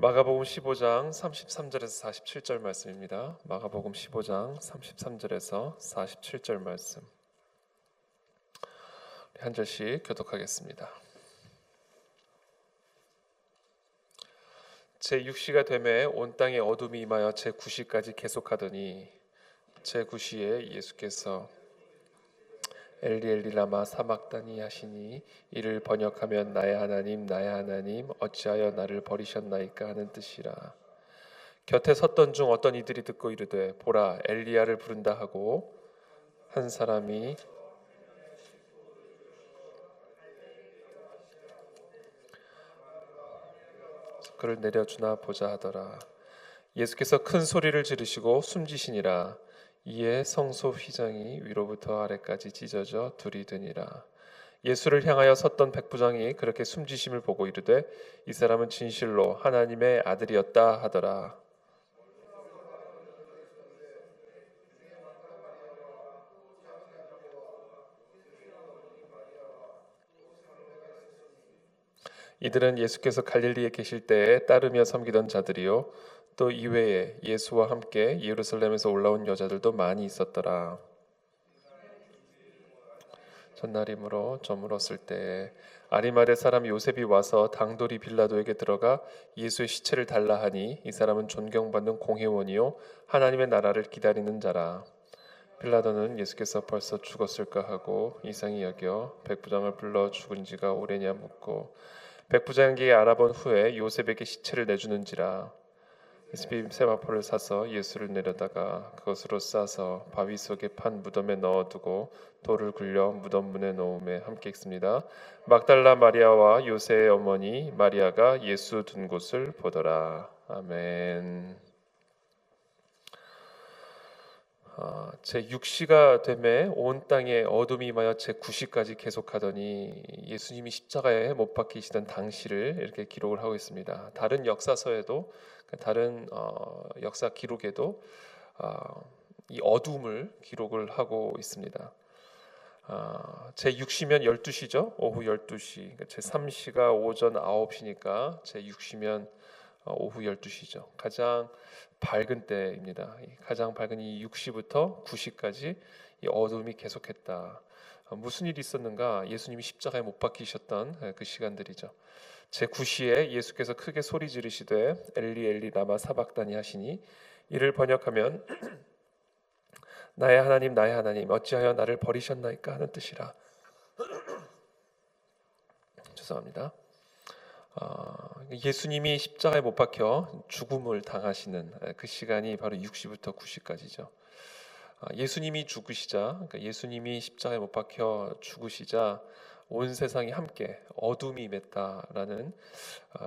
마가복음 15장 33절에서 47절 말씀입니다. 마가복음 15장 33절에서 47절 말씀. 한 절씩 교독하겠습니다. 제6시가 되매 온 땅에 어둠이 임하여 제9시까지 계속하더니 제9시에 예수께서 엘리 엘리 라마 사박다니 하시니 이를 번역하면 나의 하나님 어찌하여 나를 버리셨나이까 하는 뜻이라. 곁에 섰던 중 어떤 이들이 듣고 이르되 보라 엘리야를 부른다 하고 한 사람이 그를 내려주나 보자 하더라. 예수께서 큰 소리를 지르시고 숨지시니라. 이에 성소 휘장이 위로부터 아래까지 찢어져 둘이 되니라. 예수를 향하여 섰던 백부장이 그렇게 숨지심을 보고 이르되 이 사람은 진실로 하나님의 아들이었다 하더라. 이들은 예수께서 갈릴리에 계실 때에 따르며 섬기던 자들이요 또 이외에 예수와 함께 예루살렘에서 올라온 여자들도 많이 있었더라. 전날이므로 저물었을 때에 아리마대 사람 요셉이 와서 당돌이 빌라도에게 들어가 예수의 시체를 달라 하니 이 사람은 존경받는 공회원이요 하나님의 나라를 기다리는 자라. 빌라도는 예수께서 벌써 죽었을까 하고 이상히 여겨 백부장을 불러 죽은 지가 오래냐 묻고 백부장에게 알아본 후에 요셉에게 시체를 내주는지라. 요셉이 세마포를 사서 예수를 내려다가 그것으로 싸서 바위 속에 판 무덤에 넣어두고 돌을 굴려 무덤 문에 놓음에 함께 읽습니다. 막달라 마리아와 요새의 어머니 마리아가 예수 둔 곳을 보더라. 아멘. 제6시가 되매 온 땅에 어둠이 임하여 제9시까지 계속하더니 예수님이 십자가에 못 박히시던 당시를 이렇게 기록을 하고 있습니다. 다른 역사서에도 다른 역사 기록에도 이 어둠을 기록을 하고 있습니다. 제6시면 12시죠. 오후 12시. 제3시가 오전 9시니까 제6시면 오후 12시죠. 가장 밝은 때입니다. 가장 밝은 이 6시부터 9시까지 이 어둠이 계속했다. 무슨 일이 있었는가? 예수님이 십자가에 못 박히셨던 그 시간들이죠. 제9시에 예수께서 크게 소리 지르시되 엘리 엘리 라마 사박다니 하시니 이를 번역하면 나의 하나님 어찌하여 나를 버리셨나이까 하는 뜻이라. 죄송합니다. 예수님이 십자가에 못 박혀 죽음을 당하시는 그 시간이 바로 6시부터 9시까지죠. 예수님이 죽으시자, 그러니까 예수님이 십자가에 못 박혀 죽으시자 온 세상이 함께 어둠이 임했다라는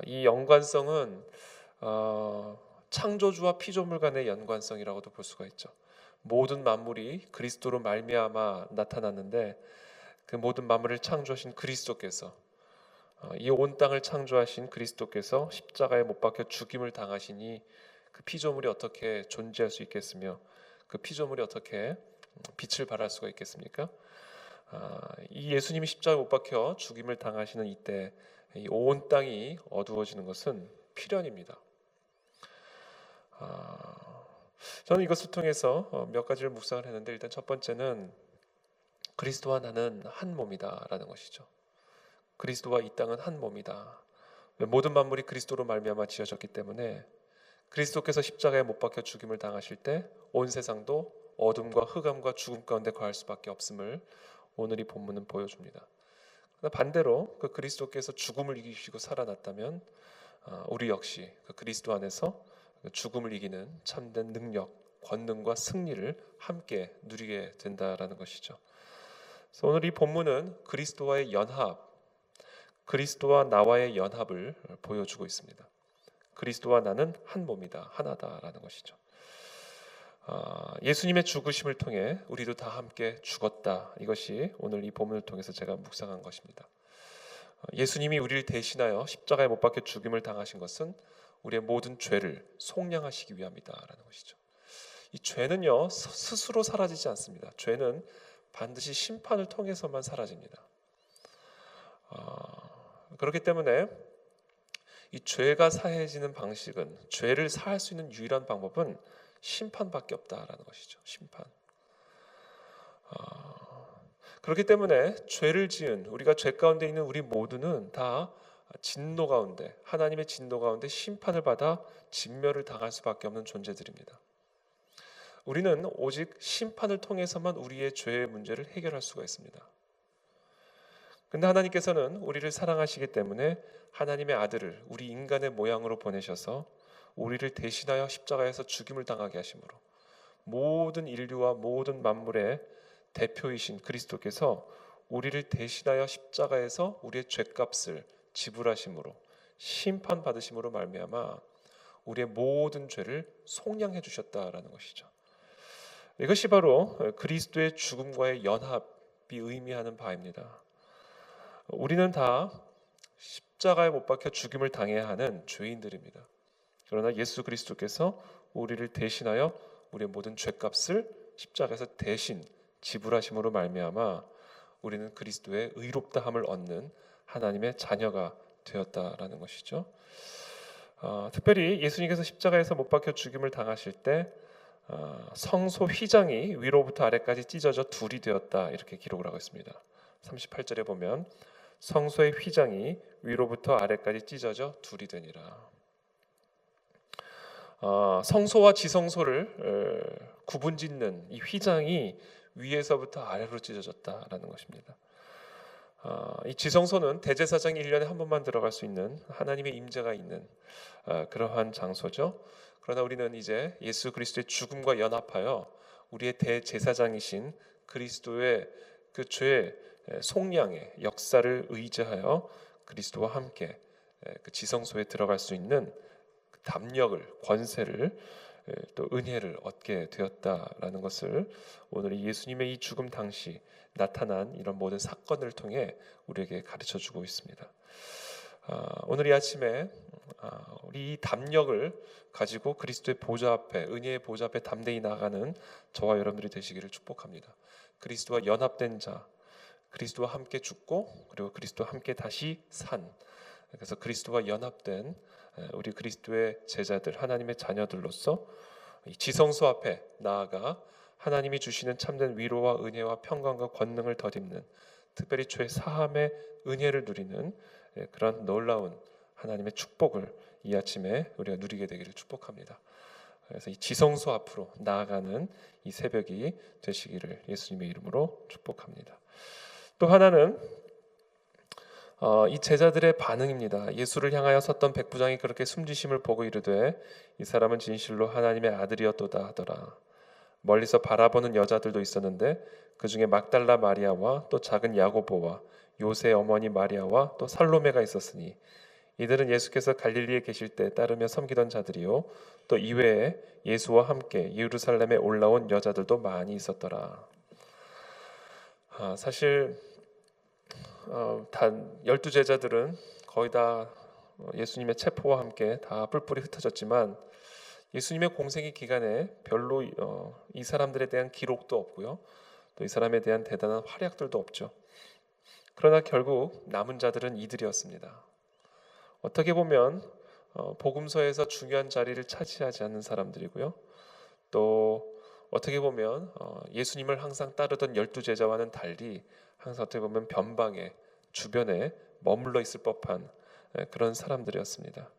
이 연관성은 창조주와 피조물 간의 연관성이라고도 볼 수가 있죠. 모든 만물이 그리스도로 말미암아 나타났는데 그 모든 만물을 창조하신 그리스도께서 이 온 땅을 창조하신 그리스도께서 십자가에 못 박혀 죽임을 당하시니 그 피조물이 어떻게 존재할 수 있겠으며 그 피조물이 어떻게 빛을 발할 수가 있겠습니까? 이 예수님이 십자가에 못 박혀 죽임을 당하시는 이때 이 온 땅이 어두워지는 것은 필연입니다. 저는 이것을 통해서 몇 가지를 묵상을 했는데 일단 첫 번째는 그리스도와 나는 한 몸이다라는 것이죠. 그리스도와 이 땅은 한 몸이다. 모든 만물이 그리스도로 말미암아 지어졌기 때문에 그리스도께서 십자가에 못 박혀 죽임을 당하실 때 온 세상도 어둠과 흑암과 죽음 가운데 거할 수밖에 없음을 오늘 이 본문은 보여줍니다. 반대로 그 그리스도께서 죽음을 이기시고 살아났다면 우리 역시 그 그리스도 안에서 죽음을 이기는 참된 능력, 권능과 승리를 함께 누리게 된다라는 것이죠. 그래서 오늘 이 본문은 그리스도와의 연합, 그리스도와 나와의 연합을 보여주고 있습니다. 그리스도와 나는 한 몸이다, 하나다라는 것이죠. 예수님의 죽으심을 통해 우리도 다 함께 죽었다. 이것이 오늘 이 본문을 통해서 제가 묵상한 것입니다. 예수님이 우리를 대신하여 십자가에 못 박혀 죽임을 당하신 것은 우리의 모든 죄를 속량하시기 위함이다라는 것이죠. 이 죄는요 스스로 사라지지 않습니다. 죄는 반드시 심판을 통해서만 사라집니다. 그렇기 때문에 이 죄가 사해지는 방식은, 죄를 사할 수 있는 유일한 방법은 심판밖에 없다라는 것이죠. 심판. 그렇기 때문에 죄를 지은, 우리가 죄 가운데 있는 우리 모두는 다 진노 가운데, 하나님의 진노 가운데 심판을 받아 진멸을 당할 수밖에 없는 존재들입니다. 우리는 오직 심판을 통해서만 우리의 죄의 문제를 해결할 수가 있습니다. 근데 하나님께서는 우리를 사랑하시기 때문에 하나님의 아들을 우리 인간의 모양으로 보내셔서 우리를 대신하여 십자가에서 죽임을 당하게 하심으로, 모든 인류와 모든 만물의 대표이신 그리스도께서 우리를 대신하여 십자가에서 우리의 죄값을 지불하심으로, 심판받으심으로 말미암아 우리의 모든 죄를 속량해 주셨다라는 것이죠. 이것이 바로 그리스도의 죽음과의 연합이 의미하는 바입니다. 우리는 다 십자가에 못 박혀 죽임을 당해야 하는 죄인들입니다. 그러나 예수 그리스도께서 우리를 대신하여 우리의 모든 죄값을 십자가에서 대신 지불하심으로 말미암아 우리는 그리스도의 의롭다함을 얻는 하나님의 자녀가 되었다라는 것이죠. 특별히 예수님께서 십자가에서 못 박혀 죽임을 당하실 때 성소 휘장이 위로부터 아래까지 찢어져 둘이 되었다, 이렇게 기록을 하고 있습니다. 38절에 보면 성소의 휘장이 위로부터 아래까지 찢어져 둘이 되니라. 성소와 지성소를 구분짓는 이 휘장이 위에서부터 아래로 찢어졌다라는 것입니다. 이 지성소는 대제사장이 1년에 한 번만 들어갈 수 있는 하나님의 임재가 있는 그러한 장소죠. 그러나 우리는 이제 예수 그리스도의 죽음과 연합하여 우리의 대제사장이신 그리스도의 그 죄의 속량의 역사를 의지하여 그리스도와 함께 그 지성소에 들어갈 수 있는 담력을, 권세를, 또 은혜를 얻게 되었다라는 것을 오늘 예수님의 이 죽음 당시 나타난 이런 모든 사건을 통해 우리에게 가르쳐주고 있습니다. 오늘 이 아침에 우리 이 담력을 가지고 그리스도의 보좌 앞에, 은혜의 보좌 앞에 담대히 나가는 저와 여러분들이 되시기를 축복합니다. 그리스도와 연합된 자, 그리스도와 함께 죽고 그리고 그리스도와 함께 다시 산, 그래서 그리스도와 연합된 우리 그리스도의 제자들, 하나님의 자녀들로서 이 지성소 앞에 나아가 하나님이 주시는 참된 위로와 은혜와 평강과 권능을 덧입는, 특별히 죄 사함의 은혜를 누리는 그런 놀라운 하나님의 축복을 이 아침에 우리가 누리게 되기를 축복합니다. 그래서 이 지성소 앞으로 나아가는 이 새벽이 되시기를 예수님의 이름으로 축복합니다. 또 하나는 이 제자들의 반응입니다. 예수를 향하여 섰던 백부장이 그렇게 숨지심을 보고 이르되 이 사람은 진실로 하나님의 아들이었도다 하더라. 멀리서 바라보는 여자들도 있었는데 그 중에 막달라 마리아와 또 작은 야고보와 요새 어머니 마리아와 또 살로메가 있었으니 이들은 예수께서 갈릴리에 계실 때 따르며 섬기던 자들이요 또 이외에 예수와 함께 예루살렘에 올라온 여자들도 많이 있었더라. 사실 단 12제자들은 거의 다 예수님의 체포와 함께 다 뿔뿔이 흩어졌지만 예수님의 공생의 기간에 별로 이 사람들에 대한 기록도 없고요, 또 이 사람에 대한 대단한 활약들도 없죠. 그러나 결국 남은 자들은 이들이었습니다. 어떻게 보면 복음서에서 중요한 자리를 차지하지 않는 사람들이고요, 또 어떻게 보면 예수님을 항상 따르던 12제자와는 달리 항상 어떻게 보면 변방에, 주변에 머물러 있을 법한 그런 사람들이었습니다.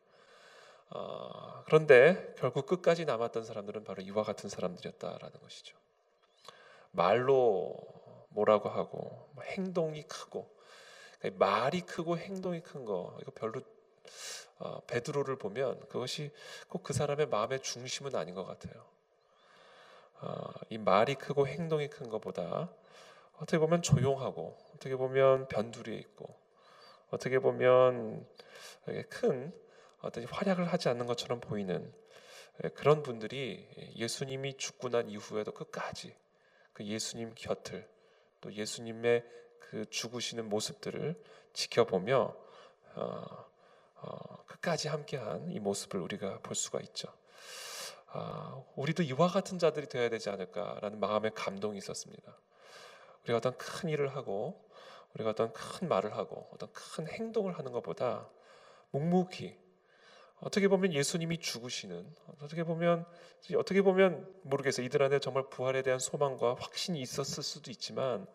그런데 결국 끝까지 남았던 사람들은 바로 이와 같은 사람들이었다라는 것이죠. 말로 뭐라고 하고 행동이 크고, 말이 크고 행동이 큰 거, 이거 별로 베드로를 보면 그것이 꼭 그 사람의 마음의 중심은 아닌 것 같아요. 이 말이 크고 행동이 큰 것보다 어떻게 보면 조용하고, 어떻게 보면 변두리에 있고, 어떻게 보면 큰 어떤 활약을 하지 않는 것처럼 보이는 그런 분들이 예수님이 죽고 난 이후에도 끝까지 그 예수님 곁을, 또 예수님의 그 죽으시는 모습들을 지켜보며 끝까지 함께한 이 모습을 우리가 볼 수가 있죠. 우리도 이와 같은 자들이 되어야 되지 않을까라는 마음의 감동이 있었습니다. 우리가 어떤 큰 일을 하고, 우리가 어떤 큰 말을 하고, 어떤 큰 행동을 하는 것보다 묵묵히 어떻게 보면 예수님이 죽으시는, 어떻게 보면 모르겠어요. 이들 안에 정말 부활에 대한 소망과 확신이 있었을 수도 있지만,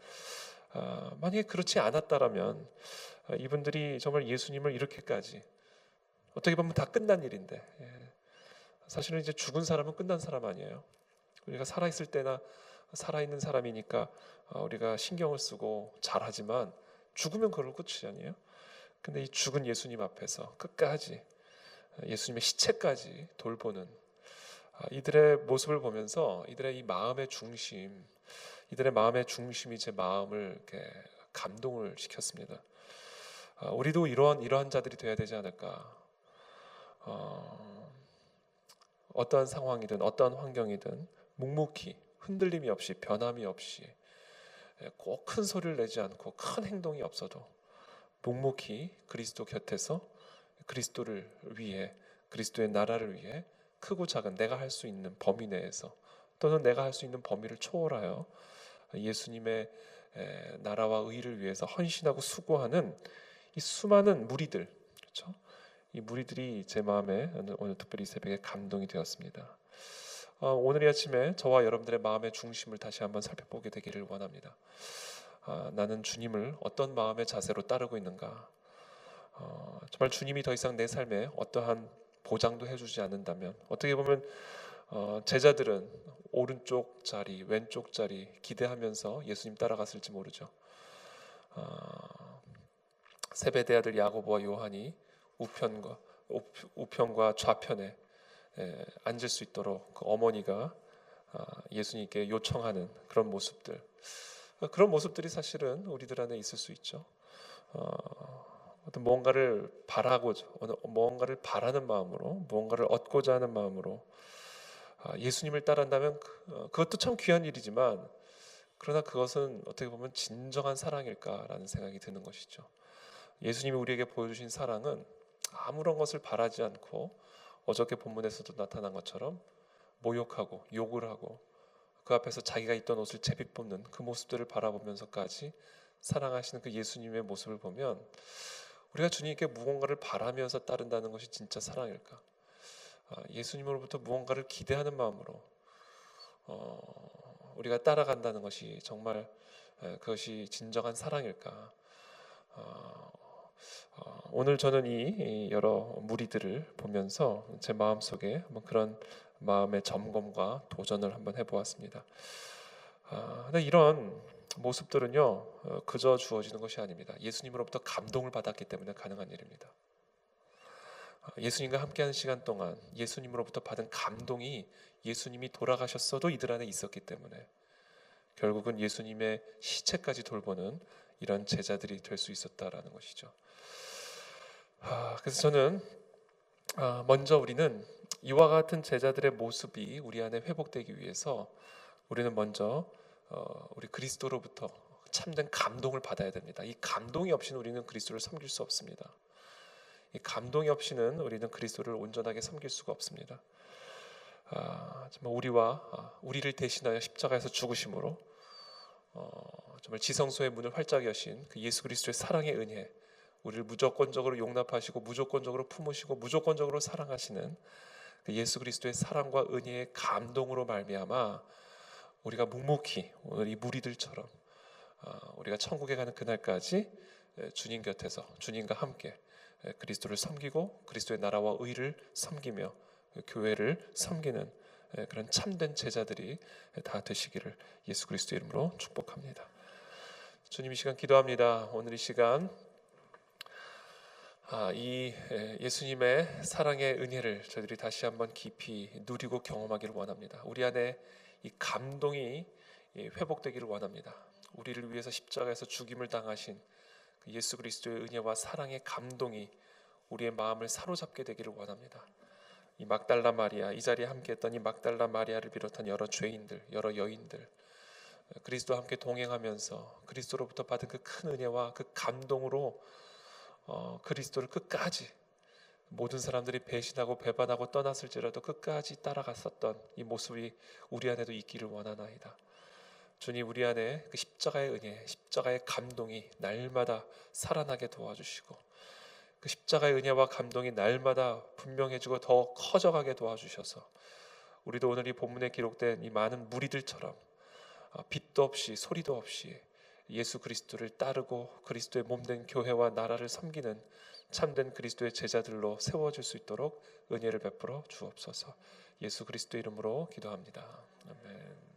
만약에 그렇지 않았다라면 이분들이 정말 예수님을 이렇게까지, 어떻게 보면 다 끝난 일인데, 사실은 이제 죽은 사람은 끝난 사람 아니에요. 우리가 살아있을 때나 살아있는 사람이니까 우리가 신경을 쓰고 잘하지만, 죽으면 그걸로 끝이 아니에요. 근데 이 죽은 예수님 앞에서 끝까지, 예수님의 시체까지 돌보는 이들의 모습을 보면서, 이들의 이 마음의 중심, 이들의 마음의 중심이 제 마음을 이렇게 감동을 시켰습니다. 우리도 이러한 자들이 되어야 되지 않을까. 어떠한 상황이든 어떠한 환경이든 묵묵히, 흔들림이 없이, 변함이 없이, 꼭 큰 소리를 내지 않고 큰 행동이 없어도 묵묵히 그리스도 곁에서 그리스도를 위해, 그리스도의 나라를 위해 크고 작은 내가 할 수 있는 범위 내에서, 또는 내가 할 수 있는 범위를 초월하여 예수님의 나라와 의를 위해서 헌신하고 수고하는 이 수많은 무리들, 그렇죠? 이 무리들이 제 마음에 오늘 특별히 이 새벽에 감동이 되었습니다. 오늘 이 아침에 저와 여러분들의 마음의 중심을 다시 한번 살펴보게 되기를 원합니다. 나는 주님을 어떤 마음의 자세로 따르고 있는가? 정말 주님이 더 이상 내 삶에 어떠한 보장도 해주지 않는다면, 어떻게 보면 제자들은 오른쪽 자리, 왼쪽 자리 기대하면서 예수님 따라갔을지 모르죠. 세베대 아들 야고보와 요한이 우편과 좌편에 앉을 수 있도록 그 어머니가 예수님께 요청하는 그런 모습들, 그런 모습들이 사실은 우리들 안에 있을 수 있죠. 어떤 무언가를 무언가를 바라는 마음으로, 무언가를 얻고자 하는 마음으로 예수님을 따른다면 그것도 참 귀한 일이지만, 그러나 그것은 어떻게 보면 진정한 사랑일까라는 생각이 드는 것이죠. 예수님이 우리에게 보여주신 사랑은 아무런 것을 바라지 않고, 어저께 본문에서도 나타난 것처럼 모욕하고 욕을 하고 그 앞에서 자기가 입던 옷을 제비 뽑는 그 모습들을 바라보면서까지 사랑하시는 그 예수님의 모습을 보면, 우리가 주님께 무언가를 바라면서 따른다는 것이 진짜 사랑일까? 예수님으로부터 무언가를 기대하는 마음으로 우리가 따라간다는 것이 정말 그것이 진정한 사랑일까? 오늘 저는 이 여러 무리들을 보면서 제 마음속에 한번 그런 마음의 점검과 도전을 한번 해보았습니다. 근데 이런 모습들은요, 그저 주어지는 것이 아닙니다. 예수님으로부터 감동을 받았기 때문에 가능한 일입니다. 예수님과 함께하는 시간 동안 예수님으로부터 받은 감동이 예수님이 돌아가셨어도 이들 안에 있었기 때문에 결국은 예수님의 시체까지 돌보는 이런 제자들이 될 수 있었다라는 것이죠. 그래서 저는 먼저 우리는 이와 같은 제자들의 모습이 우리 안에 회복되기 위해서 우리는 먼저 우리 그리스도로부터 참된 감동을 받아야 됩니다. 이 감동이 없이는 우리는 그리스도를 섬길 수 없습니다. 이 감동이 없이는 우리는 그리스도를 온전하게 섬길 수가 없습니다. 정말 우리를 대신하여 십자가에서 죽으심으로 정말 지성소의 문을 활짝 여신 그 예수 그리스도의 사랑의 은혜, 우리를 무조건적으로 용납하시고 무조건적으로 품으시고 무조건적으로 사랑하시는 그 예수 그리스도의 사랑과 은혜의 감동으로 말미암아 우리가 묵묵히 오늘 이 무리들처럼 우리가 천국에 가는 그날까지 주님 곁에서 주님과 함께 그리스도를 섬기고 그리스도의 나라와 의를 섬기며 교회를 섬기는 그런 참된 제자들이 다 되시기를 예수 그리스도의 이름으로 축복합니다. 주님, 이 시간 기도합니다. 오늘 이 시간 이 예수님의 사랑의 은혜를 저희들이 다시 한번 깊이 누리고 경험하기를 원합니다. 우리 안에 이 감동이 회복되기를 원합니다. 우리를 위해서 십자가에서 죽임을 당하신 그 예수 그리스도의 은혜와 사랑의 감동이 우리의 마음을 사로잡게 되기를 원합니다. 이 막달라 마리아, 이 자리에 함께했던 이 막달라 마리아를 비롯한 여러 죄인들, 여러 여인들, 그리스도와 함께 동행하면서 그리스도로부터 받은 그 큰 은혜와 그 감동으로 그리스도를 끝까지, 모든 사람들이 배신하고 배반하고 떠났을지라도 끝까지 따라갔었던 이 모습이 우리 안에도 있기를 원하나이다. 주님, 우리 안에 그 십자가의 은혜, 십자가의 감동이 날마다 살아나게 도와주시고 그 십자가의 은혜와 감동이 날마다 분명해지고 더 커져가게 도와주셔서 우리도 오늘 이 본문에 기록된 이 많은 무리들처럼 빛도 없이 소리도 없이 예수 그리스도를 따르고 그리스도의 몸된 교회와 나라를 섬기는 참된 그리스도의 제자들로 세워질 수 있도록 은혜를 베풀어 주옵소서. 예수 그리스도 이름으로 기도합니다. 아멘.